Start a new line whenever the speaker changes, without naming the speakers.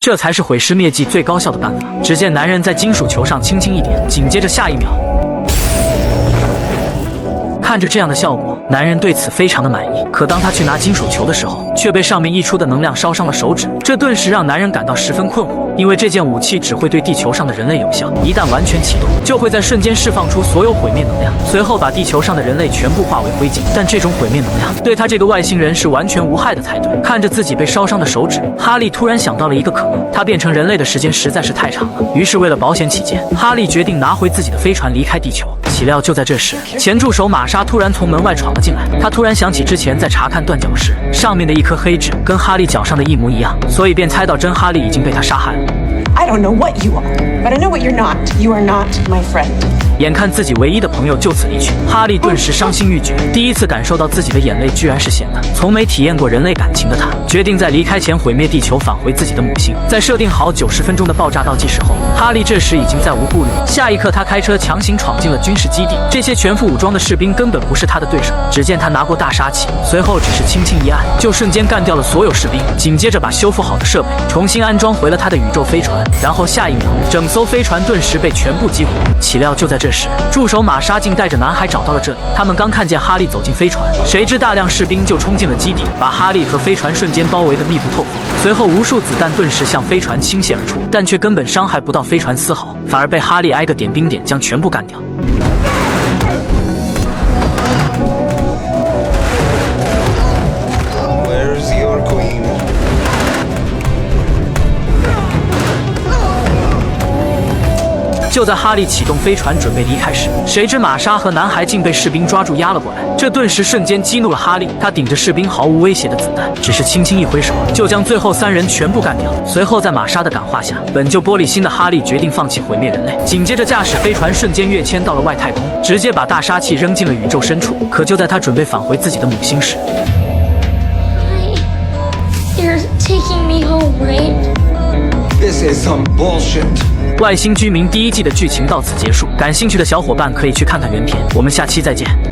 这才是毁尸灭迹最高效的办法。只见男人在金属球上轻轻一点，紧接着下一秒，看着这样的效果，男人对此非常的满意。可当他去拿金属球的时候，却被上面溢出的能量烧伤了手指，这顿时让男人感到十分困惑。因为这件武器只会对地球上的人类有效，一旦完全启动，就会在瞬间释放出所有毁灭能量，随后把地球上的人类全部化为灰烬。但这种毁灭能量对他这个外星人是完全无害的才对。看着自己被烧伤的手指，哈利突然想到了一个可能：他变成人类的时间实在是太长了。于是为了保险起见，哈利决定拿回自己的飞船离开地球。岂料就在这时，前助手玛莎突然从门外闯了进来。他突然想起之前在查看断脚时，上面的一颗黑痣跟哈利脚上的一模一样，所以便猜到真哈利已经被他杀害了。
I don't know what you are, but I know what you're not. You are not my friend.
眼看自己唯一的朋友就此离去，哈利顿时伤心欲绝。第一次感受到自己的眼泪居然是咸的，从没体验过人类感情的他，决定在离开前毁灭地球，返回自己的母星。在设定好90分钟的爆炸倒计时后，哈利这时已经再无顾虑。下一刻，他开车强行闯进了军事基地。这些全副武装的士兵根本不是他的对手。只见他拿过大杀器，随后只是轻轻一按，就瞬间干掉了所有士兵。紧接着把修复好的设备重新安装回了他的宇宙飞船，然后下一秒，整艘飞船顿时被全部击毁。岂料就在这时，助手玛莎竟带着男孩找到了这里。他们刚看见哈利走进飞船，谁知大量士兵就冲进了基地，把哈利和飞船瞬间包围得密不透风。随后无数子弹顿时向飞船倾泻而出，但却根本伤害不到飞船丝毫，反而被哈利挨个点冰点将全部干掉。就在哈利启动飞船准备离开时，谁知玛莎和男孩竟被士兵抓住压了过来，这顿时瞬间激怒了哈利。他顶着士兵毫无威胁的子弹，只是轻轻一挥手，就将最后3人全部干掉。随后在玛莎的感化下，本就玻璃心的哈利决定放弃毁灭人类，紧接着驾驶飞船瞬间跃迁到了外太空，直接把大杀器扔进了宇宙深处。可就在他准备返回自己的母星时，
You're taking me home, right?
This is some bullshit.
外星居民第1季的剧情到此结束，感兴趣的小伙伴可以去看看原片。我们下期再见。